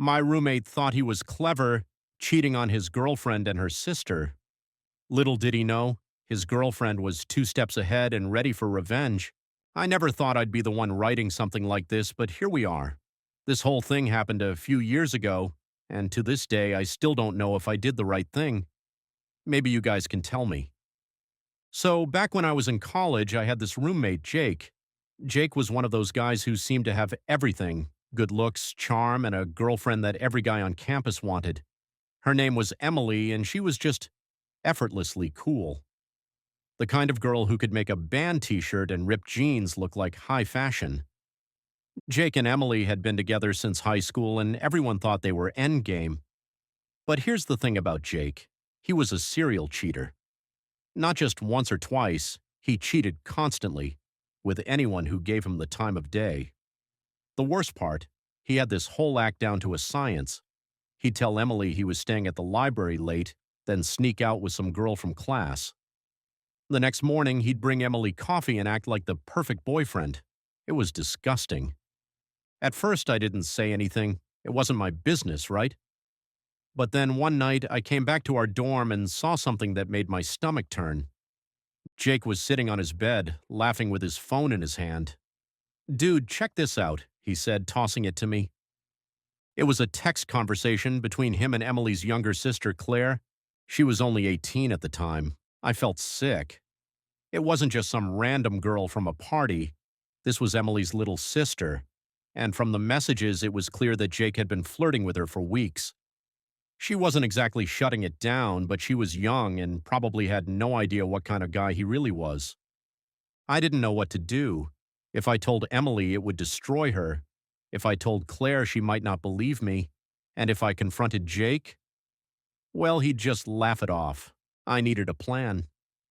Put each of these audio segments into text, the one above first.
My roommate thought he was clever, cheating on his girlfriend and her sister. Little did he know, his girlfriend was 2 steps ahead and ready for revenge. I never thought I'd be the one writing something like this, but here we are. This whole thing happened a few years ago, and to this day I still don't know if I did the right thing. Maybe you guys can tell me. So, back when I was in college, I had this roommate, Jake. Jake was one of those guys who seemed to have everything: good looks, charm, and a girlfriend that every guy on campus wanted. Her name was Emily, and she was just effortlessly cool. The kind of girl who could make a band t-shirt and ripped jeans look like high fashion. Jake and Emily had been together since high school, and everyone thought they were endgame. But here's the thing about Jake. He was a serial cheater. Not just once or twice, he cheated constantly, with anyone who gave him the time of day. The worst part, he had this whole act down to a science. He'd tell Emily he was staying at the library late, then sneak out with some girl from class. The next morning, he'd bring Emily coffee and act like the perfect boyfriend. It was disgusting. At first, I didn't say anything. It wasn't my business, right? But then one night, I came back to our dorm and saw something that made my stomach turn. Jake was sitting on his bed, laughing with his phone in his hand. "Dude, check this out," he said, tossing it to me. It was a text conversation between him and Emily's younger sister, Claire. She was only 18 at the time. I felt sick. It wasn't just some random girl from a party. This was Emily's little sister. And from the messages, it was clear that Jake had been flirting with her for weeks. She wasn't exactly shutting it down, but she was young and probably had no idea what kind of guy he really was. I didn't know what to do. If I told Emily, it would destroy her. If I told Claire, she might not believe me. And if I confronted Jake, well, he'd just laugh it off. I needed a plan,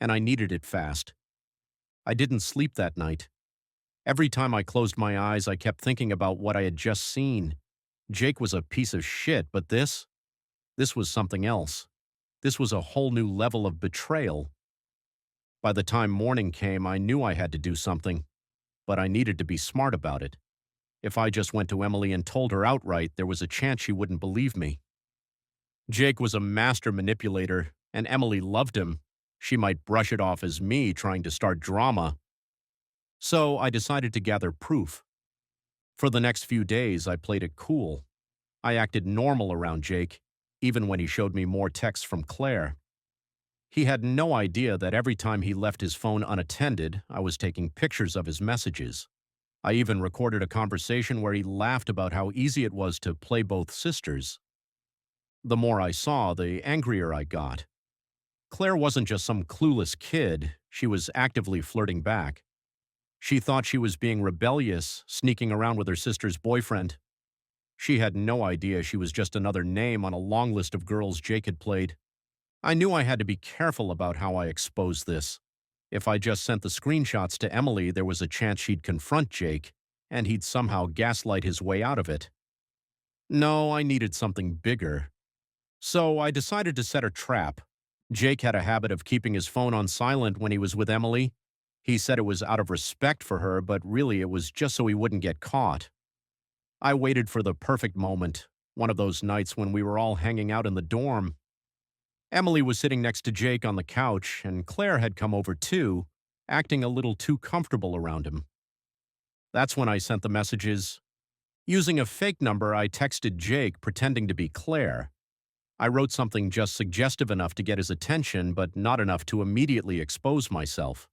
and I needed it fast. I didn't sleep that night. Every time I closed my eyes, I kept thinking about what I had just seen. Jake was a piece of shit, but this was something else. This was a whole new level of betrayal. By the time morning came, I knew I had to do something, but I needed to be smart about it. If I just went to Emily and told her outright, there was a chance she wouldn't believe me. Jake was a master manipulator, and Emily loved him. She might brush it off as me trying to start drama. So I decided to gather proof. For the next few days, I played it cool. I acted normal around Jake, even when he showed me more texts from Claire. He had no idea that every time he left his phone unattended, I was taking pictures of his messages. I even recorded a conversation where he laughed about how easy it was to play both sisters. The more I saw, the angrier I got. Claire wasn't just some clueless kid, she was actively flirting back. She thought she was being rebellious, sneaking around with her sister's boyfriend. She had no idea she was just another name on a long list of girls Jake had played. I knew I had to be careful about how I exposed this. If I just sent the screenshots to Emily, there was a chance she'd confront Jake, and he'd somehow gaslight his way out of it. No, I needed something bigger. So I decided to set a trap. Jake had a habit of keeping his phone on silent when he was with Emily. He said it was out of respect for her, but really it was just so he wouldn't get caught. I waited for the perfect moment, one of those nights when we were all hanging out in the dorm. Emily was sitting next to Jake on the couch, and Claire had come over too, acting a little too comfortable around him. That's when I sent the messages. Using a fake number, I texted Jake, pretending to be Claire. I wrote something just suggestive enough to get his attention, but not enough to immediately expose myself.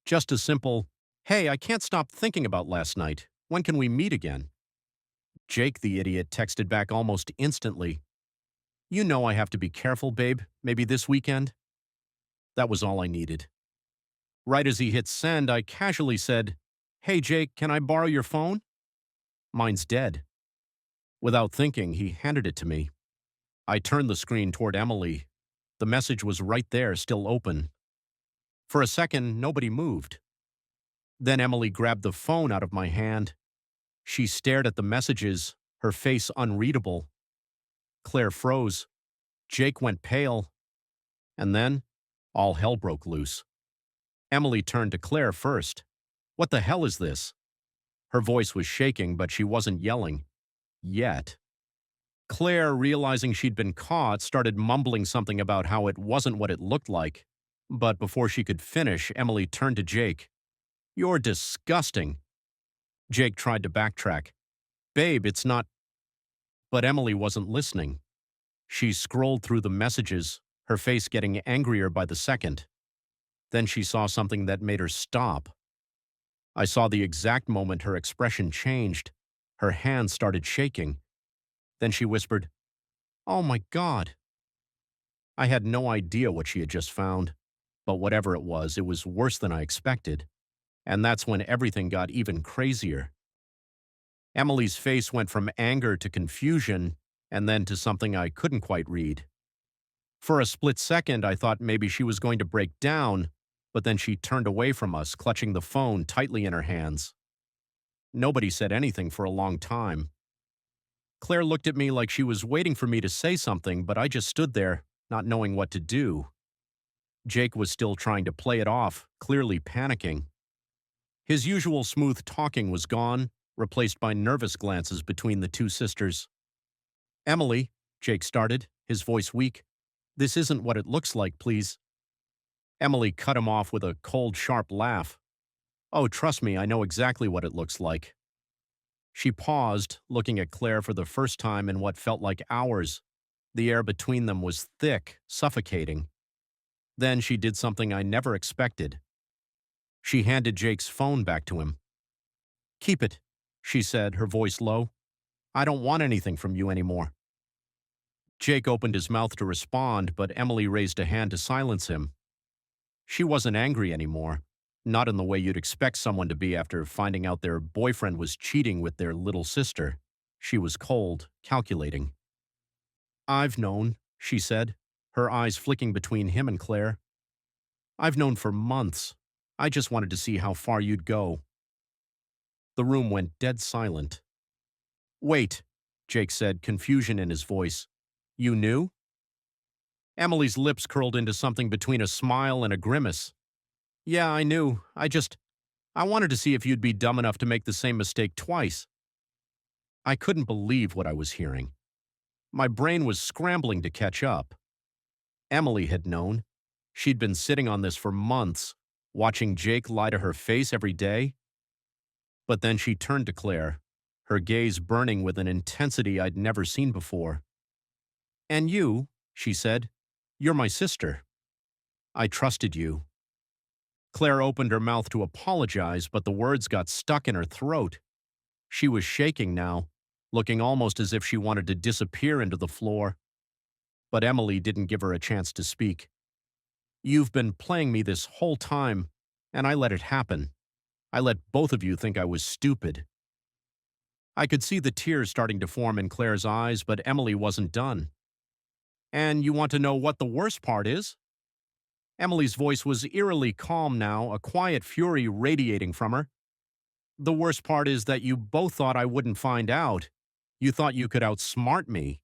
Just a simple, "Hey, I can't stop thinking about last night. When can we meet again?" Jake, the idiot, texted back almost instantly, "You know I have to be careful, babe. Maybe this weekend?" That was all I needed. Right as he hit send, I casually said, "Hey, Jake, can I borrow your phone? Mine's dead." Without thinking, he handed it to me. I turned the screen toward Emily. The message was right there, still open. For a second, nobody moved. Then Emily grabbed the phone out of my hand. She stared at the messages, her face unreadable. Claire froze. Jake went pale. And then, all hell broke loose. Emily turned to Claire first. "What the hell is this?" Her voice was shaking, but she wasn't yelling. Yet. Claire, realizing she'd been caught, started mumbling something about how it wasn't what it looked like. But before she could finish, Emily turned to Jake. "You're disgusting." Jake tried to backtrack. "Babe, it's not." But Emily wasn't listening. She scrolled through the messages, her face getting angrier by the second. Then she saw something that made her stop. I saw the exact moment her expression changed. Her hands started shaking. Then she whispered, "Oh my God." I had no idea what she had just found, but whatever it was worse than I expected. And that's when everything got even crazier. Emily's face went from anger to confusion, and then to something I couldn't quite read. For a split second, I thought maybe she was going to break down, but then she turned away from us, clutching the phone tightly in her hands. Nobody said anything for a long time. Claire looked at me like she was waiting for me to say something, but I just stood there, not knowing what to do. Jake was still trying to play it off, clearly panicking. His usual smooth talking was gone, replaced by nervous glances between the two sisters. "Emily," Jake started, his voice weak, "this isn't what it looks like, please." Emily cut him off with a cold, sharp laugh. "Oh, trust me, I know exactly what it looks like." She paused, looking at Claire for the first time in what felt like hours. The air between them was thick, suffocating. Then she did something I never expected. She handed Jake's phone back to him. "Keep it," she said, her voice low. "I don't want anything from you anymore." Jake opened his mouth to respond, but Emily raised a hand to silence him. She wasn't angry anymore, not in the way you'd expect someone to be after finding out their boyfriend was cheating with their little sister. She was cold, calculating. "I've known," she said, her eyes flicking between him and Claire. "I've known for months. I just wanted to see how far you'd go." The room went dead silent. "Wait," Jake said, confusion in his voice. "You knew?" Emily's lips curled into something between a smile and a grimace. "Yeah, I knew. I wanted to see if you'd be dumb enough to make the same mistake twice." I couldn't believe what I was hearing. My brain was scrambling to catch up. Emily had known. She'd been sitting on this for months, watching Jake lie to her face every day. But then she turned to Claire, her gaze burning with an intensity I'd never seen before. "And you," she said, "you're my sister. I trusted you." Claire opened her mouth to apologize, but the words got stuck in her throat. She was shaking now, looking almost as if she wanted to disappear into the floor. But Emily didn't give her a chance to speak. "You've been playing me this whole time, and I let it happen. I let both of you think I was stupid." I could see the tears starting to form in Claire's eyes, but Emily wasn't done. "And you want to know what the worst part is?" Emily's voice was eerily calm now, a quiet fury radiating from her. "The worst part is that you both thought I wouldn't find out. You thought you could outsmart me."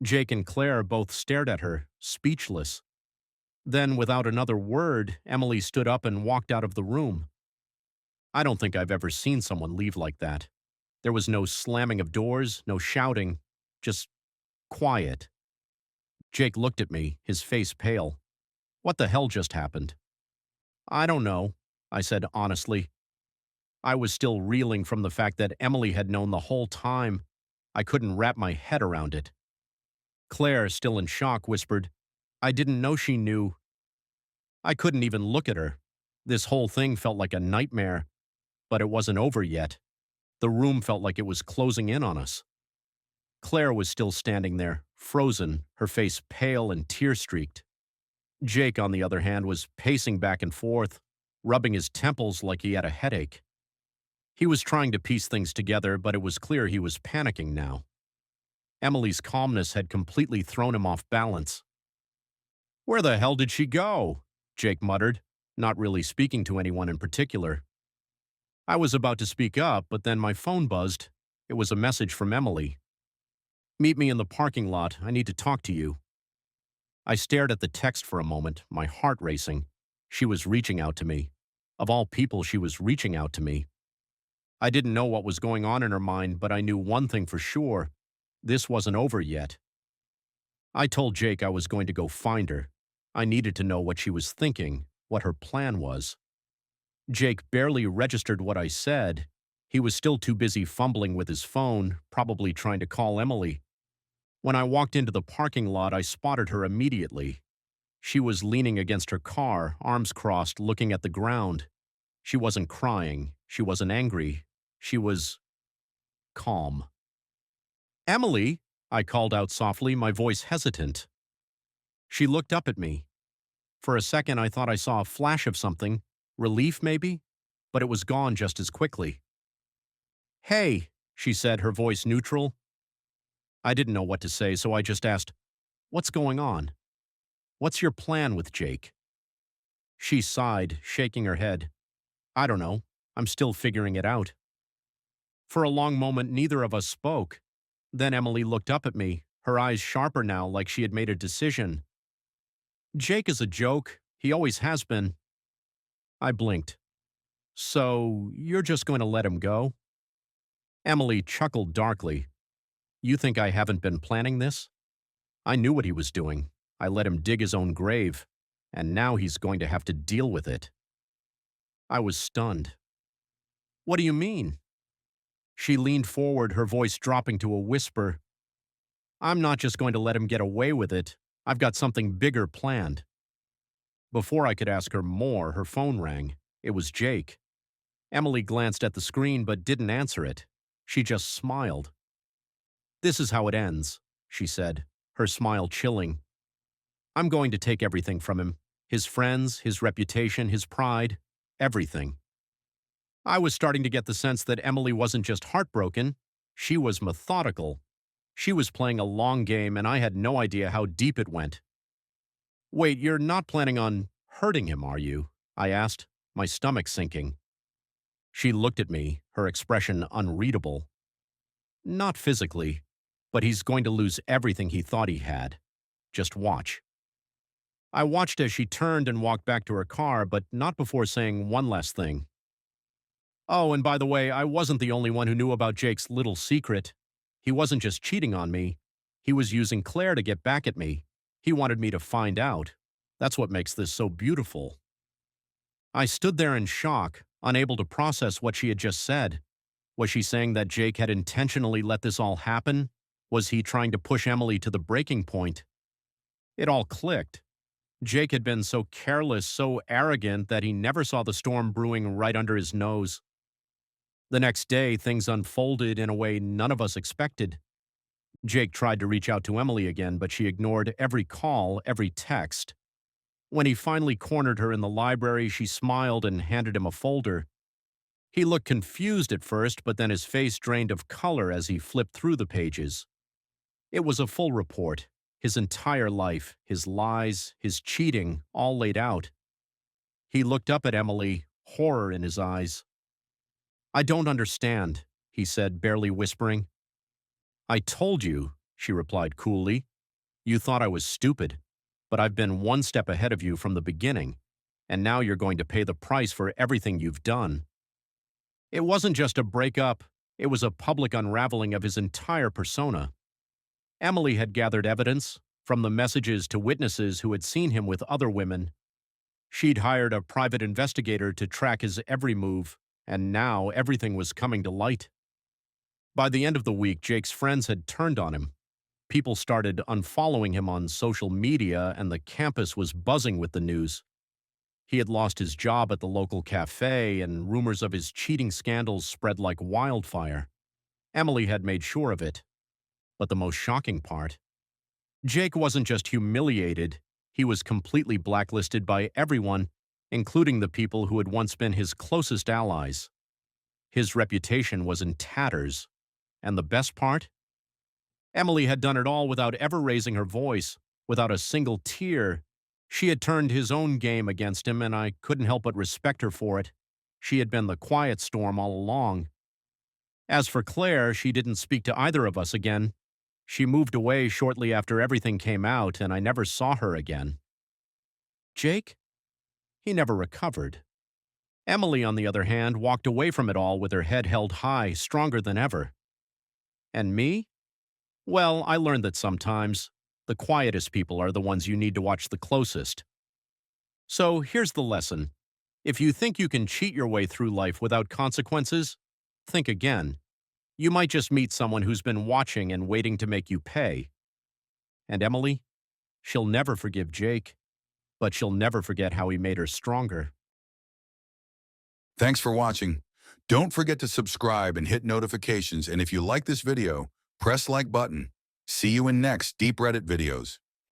Jake and Claire both stared at her, speechless. Then, without another word, Emily stood up and walked out of the room. I don't think I've ever seen someone leave like that. There was no slamming of doors, no shouting, just quiet. Jake looked at me, his face pale. "What the hell just happened?" "I don't know," I said honestly. I was still reeling from the fact that Emily had known the whole time. I couldn't wrap my head around it. Claire, still in shock, whispered, "I didn't know she knew." I couldn't even look at her. This whole thing felt like a nightmare, but it wasn't over yet. The room felt like it was closing in on us. Claire was still standing there, frozen, her face pale and tear-streaked. Jake, on the other hand, was pacing back and forth, rubbing his temples like he had a headache. He was trying to piece things together, but it was clear he was panicking now. Emily's calmness had completely thrown him off balance. "Where the hell did she go?" Jake muttered, not really speaking to anyone in particular. I was about to speak up, but then my phone buzzed. It was a message from Emily. "Meet me in the parking lot. I need to talk to you." I stared at the text for a moment, my heart racing. She was reaching out to me. Of all people, she was reaching out to me. I didn't know what was going on in her mind, but I knew one thing for sure. This wasn't over yet. I told Jake I was going to go find her. I needed to know what she was thinking, what her plan was. Jake barely registered what I said. He was still too busy fumbling with his phone, probably trying to call Emily. When I walked into the parking lot, I spotted her immediately. She was leaning against her car, arms crossed, looking at the ground. She wasn't crying. She wasn't angry. She was calm. "Emily," I called out softly, my voice hesitant. She looked up at me. For a second, I thought I saw a flash of something, relief maybe, but it was gone just as quickly. "Hey," she said, her voice neutral. I didn't know what to say, so I just asked, "What's going on? What's your plan with Jake?" She sighed, shaking her head. "I don't know. I'm still figuring it out." For a long moment, neither of us spoke. Then Emily looked up at me, her eyes sharper now, like she had made a decision. "Jake is a joke. He always has been." I blinked. "So, you're just going to let him go?" Emily chuckled darkly. "You think I haven't been planning this? I knew what he was doing. I let him dig his own grave, and now he's going to have to deal with it." I was stunned. "What do you mean?" She leaned forward, her voice dropping to a whisper. "I'm not just going to let him get away with it. I've got something bigger planned." Before I could ask her more, her phone rang. It was Jake. Emily glanced at the screen but didn't answer it. She just smiled. "This is how it ends," she said, her smile chilling. "I'm going to take everything from him. His friends, his reputation, his pride, everything." I was starting to get the sense that Emily wasn't just heartbroken, she was methodical. She was playing a long game, and I had no idea how deep it went. "Wait, you're not planning on hurting him, are you?" I asked, my stomach sinking. She looked at me, her expression unreadable. "Not physically, but he's going to lose everything he thought he had. Just watch." I watched as she turned and walked back to her car, but not before saying one last thing. "Oh, and by the way, I wasn't the only one who knew about Jake's little secret. He wasn't just cheating on me. He was using Claire to get back at me. He wanted me to find out. That's what makes this so beautiful." I stood there in shock, unable to process what she had just said. Was she saying that Jake had intentionally let this all happen? Was he trying to push Emily to the breaking point? It all clicked. Jake had been so careless, so arrogant that he never saw the storm brewing right under his nose. The next day, things unfolded in a way none of us expected. Jake tried to reach out to Emily again, but she ignored every call, every text. When he finally cornered her in the library, she smiled and handed him a folder. He looked confused at first, but then his face drained of color as he flipped through the pages. It was a full report, his entire life, his lies, his cheating, all laid out. He looked up at Emily, horror in his eyes. "I don't understand," he said, barely whispering. "I told you," she replied coolly. "You thought I was stupid, but I've been one step ahead of you from the beginning, and now you're going to pay the price for everything you've done." It wasn't just a breakup, it was a public unraveling of his entire persona. Emily had gathered evidence, from the messages to witnesses who had seen him with other women. She'd hired a private investigator to track his every move, and now everything was coming to light. By the end of the week, Jake's friends had turned on him. People started unfollowing him on social media, and the campus was buzzing with the news. He had lost his job at the local cafe, and rumors of his cheating scandals spread like wildfire. Emily had made sure of it. But the most shocking part, Jake wasn't just humiliated, he was completely blacklisted by everyone, including the people who had once been his closest allies. His reputation was in tatters. And the best part? Emily had done it all without ever raising her voice, without a single tear. She had turned his own game against him, and I couldn't help but respect her for it. She had been the quiet storm all along. As for Claire, she didn't speak to either of us again. She moved away shortly after everything came out, and I never saw her again. Jake? He never recovered. Emily, on the other hand, walked away from it all with her head held high, stronger than ever. And me? Well, I learned that sometimes the quietest people are the ones you need to watch the closest. So here's the lesson. If you think you can cheat your way through life without consequences, think again. You might just meet someone who's been watching and waiting to make you pay. And Emily? She'll never forgive Jake, but she'll never forget how he made her stronger. Thanks for watching. Don't forget to subscribe and hit notifications. And if you like this video, press like button. See you in next Deep Reddit videos.